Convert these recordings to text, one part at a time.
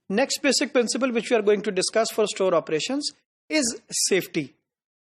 Next basic principle which we are going to discuss for store operations is safety.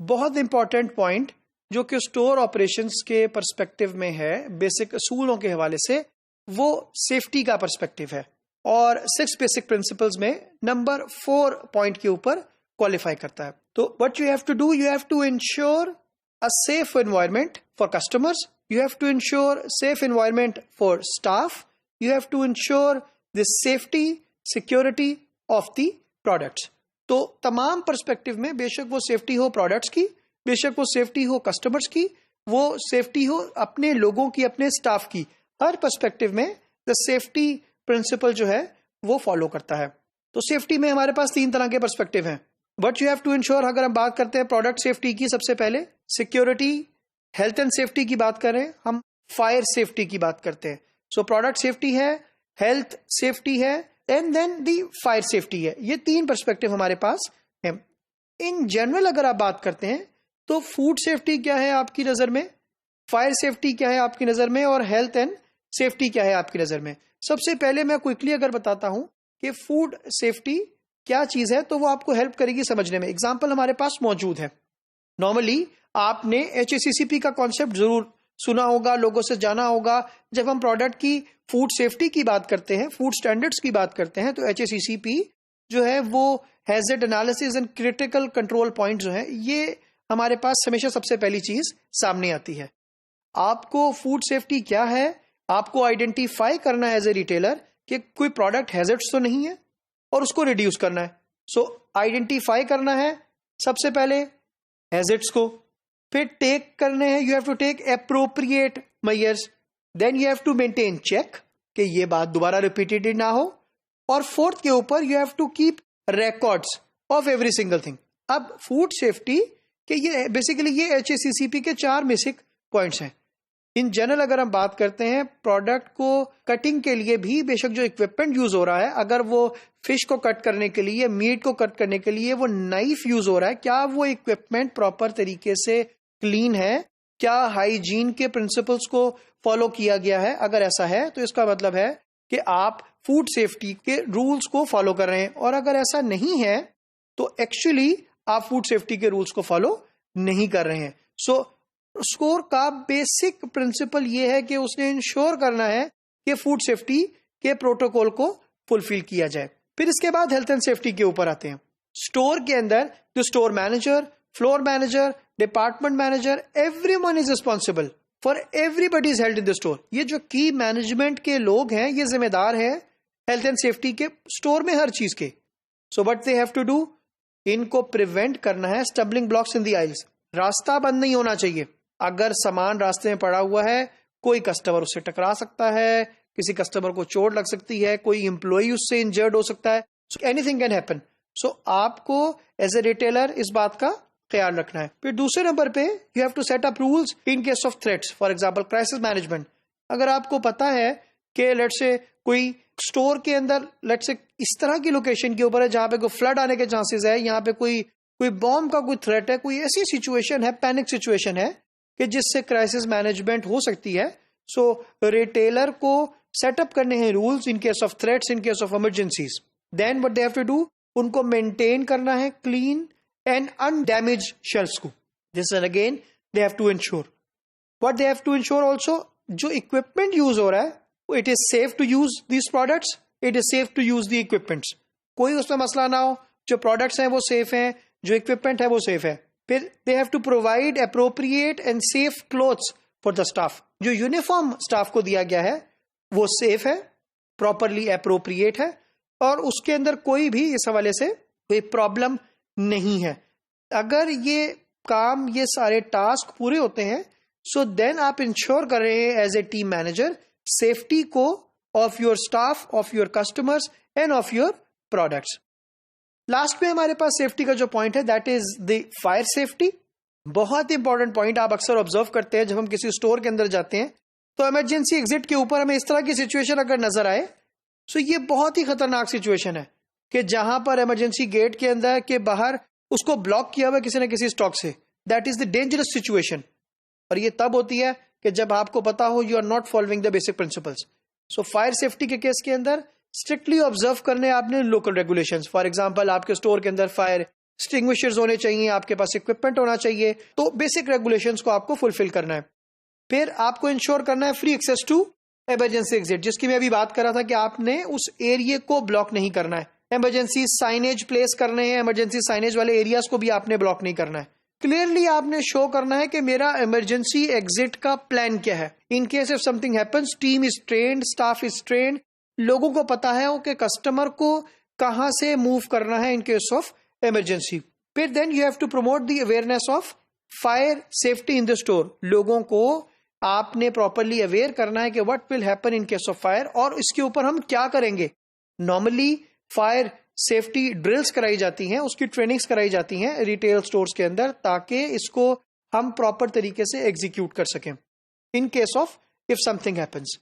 बहुत important point जो कि store operations के perspective में है, basic असूलों के हवाले से, वो सेफ्टी का पर्सपेक्टिव है और 6 बेसिक प्रिंसिपल्स में नंबर 4 पॉइंट के ऊपर क्वालिफाई करता है। तो what you have to do, you have to ensure a safe environment for customers, you have to ensure safe environment for staff, you have to ensure the safety security of the products। तो तमाम perspective में, बेशक वो safety हो products की, बेशक वो safety हो कस्टमर्स की, वो सेफ्टी हो अपने लोगों की, अपने स्टाफ की, हर पर्सपेक्टिव में द सेफ्टी प्रिंसिपल जो है वो फॉलो करता है। तो सेफ्टी में हमारे पास 3 तरह के पर्सपेक्टिव हैं। But you have to ensure, अगर हम बात करते हैं प्रोडक्ट सेफ्टी की, सबसे पहले सिक्योरिटी, हेल्थ एंड सेफ्टी की बात करें, हम फायर सेफ्टी की बात करते हैं। सो प्रोडक्ट सेफ्टी है, हेल्थ सेफ्टी है and then the fire safety है। ये 3 पर्सपेक्टिव हमारे पास है। इन जनरल अगर आप बात करते हैं तो फूड सेफ्टी क्या है आपकी नजर में, फायर सेफ्टी क्या है आपकी नजर में, और हेल्थ एंड सेफ्टी क्या है आपकी नजर में। सबसे पहले मैं क्विकली अगर बताता हूं कि फूड सेफ्टी क्या चीज है तो वो आपको हेल्प करेगी समझने में। एग्जाम्पल हमारे पास मौजूद है। नॉर्मली आपने HACCP का कॉन्सेप्ट जरूर सुना होगा, लोगों से जाना होगा। जब हम प्रोडक्ट की फूड सेफ्टी की बात करते हैं, फूड स्टैंडर्ड्स की बात करते हैं, तो HACCP जो है वो hazard analysis and critical control point जो है, ये हमारे पास हमेशा सबसे पहली चीज सामने आती है। आपको फूड सेफ्टी क्या है, आपको आइडेंटिफाई करना है एज ए रिटेलर कि कोई प्रोडक्ट हैजर्ड्स तो नहीं है और उसको रिड्यूस करना है। सो आइडेंटिफाई करना है सबसे पहले हैजर्ड्स को, फिर टेक करने हैं, you have to take appropriate measures, then you have to maintain check कि ये बात दोबारा रिपीटेड ना हो, और 4th के ऊपर you have to keep records of every single thing. अब फूड सेफ्टी के ये बेसिकली ये HACCP के 4 बेसिक पॉइंट्स हैं। इन जनरल अगर हम बात करते हैं, प्रोडक्ट को कटिंग के लिए भी बेशक जो इक्विपमेंट यूज हो रहा है, अगर वो फिश को कट करने के लिए, मीट को कट करने के लिए वो नाइफ यूज हो रहा है, क्या वो इक्विपमेंट प्रॉपर तरीके से क्लीन है, क्या हाइजीन के प्रिंसिपल्स को फॉलो किया गया है। अगर ऐसा है तो इसका मतलब है कि आप फूड सेफ्टी के रूल्स को फॉलो कर रहे हैं, और अगर ऐसा नहीं है तो एक्चुअली आप फूड सेफ्टी के रूल्स को फॉलो नहीं कर रहे हैं। सो स्कोर का बेसिक प्रिंसिपल ये है कि उसने इंश्योर करना है कि फूड सेफ्टी के प्रोटोकॉल को फुलफिल किया जाए। फिर इसके बाद हेल्थ एंड सेफ्टी के ऊपर आते हैं। स्टोर के अंदर जो store manager, floor manager, department manager, everyone is responsible for everybody is held in the store. ये जो की मैनेजमेंट के लोग हैं ये जिम्मेदार है हेल्थ एंड सेफ्टी के स्टोर में हर चीज के। So what they have to do, इनको प्रिवेंट करना है स्टबलिंग ब्लॉक्स इन द आइल्स। रास्ता बंद नहीं होना चाहिए। अगर सामान रास्ते में पड़ा हुआ है, कोई कस्टमर उससे टकरा सकता है, किसी कस्टमर को चोट लग सकती है, कोई इंप्लॉई उससे इंजर्ड हो सकता है, सो एनीथिंग कैन हैपन। सो आपको एज ए रिटेलर इस बात का ख्याल रखना है। फिर दूसरे नंबर पे you have to set up rules in case of threats, for example crisis management. अगर आपको पता है कि लेट्स से कोई स्टोर के अंदर लेट्स से इस तरह की लोकेशन के ऊपर है जहां पे कोई फ्लड आने के चांसेस है, यहाँ पे कोई बॉम्ब का कोई थ्रेट है, कोई ऐसी सिचुएशन है, पैनिक सिचुएशन है कि जिससे क्राइसिस मैनेजमेंट हो सकती है। सो रिटेलर को सेटअप करने हैं rules in case of threats, in case of emergencies. Then what they have to do, उनको मेंटेन करना है क्लीन एंड अनडैमेज्ड शेल्फ्स को। This is again they have to ensure. What they have to ensure also, जो equipment use हो रहा है it is safe to use these products, it is safe to use the equipments. कोई उसमें मसला ना हो, जो प्रोडक्ट्स हैं वो सेफ हैं, जो इक्विपमेंट है वो सेफ है। फिर they have to provide appropriate and safe clothes for the staff. जो यूनिफॉर्म स्टाफ को दिया गया है वो सेफ है, प्रॉपरली अप्रोप्रिएट है, और उसके अंदर कोई भी इस हवाले से कोई प्रॉब्लम नहीं है। अगर ये काम, ये सारे टास्क पूरे होते हैं, सो देन आप इंश्योर कर रहे हैं as a team manager safety को of your staff, of your customers and of your products. Last में हमारे पास सेफ्टी का जो पॉइंट है that is the fire safety. बहुत इंपॉर्टेंट पॉइंट आप अक्सर ऑब्जर्व करते हैं जब हम किसी स्टोर के अंदर जाते हैं, तो इमरजेंसी एग्जिट के ऊपर हमें इस तरह की सिचुएशन अगर नजर आए, सो ये बहुत ही खतरनाक सिचुएशन है कि जहां पर इमरजेंसी गेट के अंदर के बाहर उसको ब्लॉक किया हुआ किसी न किसी स्टॉक से, that is the dangerous situation. और ये तब होती है कि जब आपको पता हो you are not following the basic principles. So fire safety के केस के अंदर स्ट्रिक्टली ऑब्जर्व करने आपने लोकल रेगुलेशंस। फॉर एग्जांपल आपके स्टोर के अंदर फायर एक्सटिंग्विशर्स होने चाहिए, आपके पास इक्विपमेंट होना चाहिए, तो बेसिक रेगुलेशंस को आपको फुलफिल करना है। फिर आपको इंश्योर करना है free access to emergency exit, जिसकी मैं अभी बात कर रहा था कि आपने उस एरिया को ब्लॉक नहीं करना है। इमरजेंसी साइनेज प्लेस करने हैं, इमरजेंसी साइनेज वाले एरियाज को भी आपने ब्लॉक नहीं करना है। क्लियरली आपने शो करना है कि मेरा इमरजेंसी एग्जिट का प्लान क्या है। In case if something happens, team is trained, staff is trained, लोगों को पता है कि कस्टमर को कहां से मूव करना है इन केस ऑफ इमरजेंसी। फिर then you have to promote the awareness of fire safety in the store. लोगों को आपने प्रॉपरली अवेयर करना है कि what will happen in case of fire, और इसके ऊपर हम क्या करेंगे। नॉर्मली फायर सेफ्टी ड्रिल्स कराई जाती हैं, उसकी ट्रेनिंग्स कराई जाती हैं रिटेल स्टोर्स के अंदर, ताकि इसको हम प्रॉपर तरीके से एग्जीक्यूट कर सकें in case of if something happens.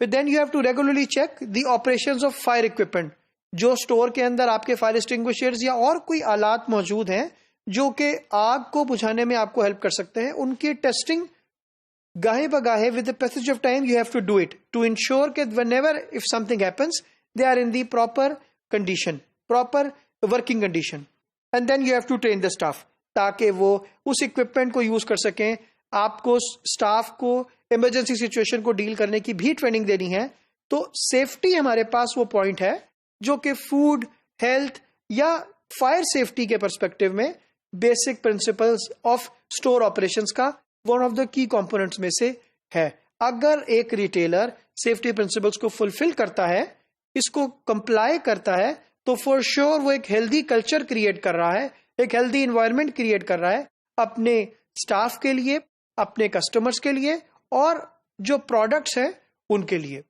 फिर then you have to regularly check the operations of fire equipment. जो स्टोर के अंदर आपके फायर एक्सटिंग्विशर्स या और कोई आलात मौजूद हैं जो कि आग को बुझाने में आपको हेल्प कर सकते हैं, उनकी टेस्टिंग गाहे बगाहे with the passage of time you have to do it to ensure कि whenever if something happens they are in the proper condition, proper working condition. And then you have to train the staff, ताकि वो उस equipment को use कर सकें। आपको staff को emergency situation को डील करने की भी ट्रेनिंग देनी है। तो सेफ्टी हमारे पास वो पॉइंट है जो कि फूड, हेल्थ या फायर सेफ्टी के पर्सपेक्टिव में basic principles of store operations का one of the key components में से है। अगर एक रिटेलर सेफ्टी प्रिंसिपल्स को फुलफिल करता है, इसको कंप्लाई करता है, तो फॉर श्योर वो एक हेल्दी कल्चर क्रिएट कर रहा है, एक हेल्दी एनवायरनमेंट क्रिएट कर रहा है अपने स्टाफ के लिए, अपने कस्टमर्स के लिए और जो प्रोडक्ट्स हैं उनके लिए।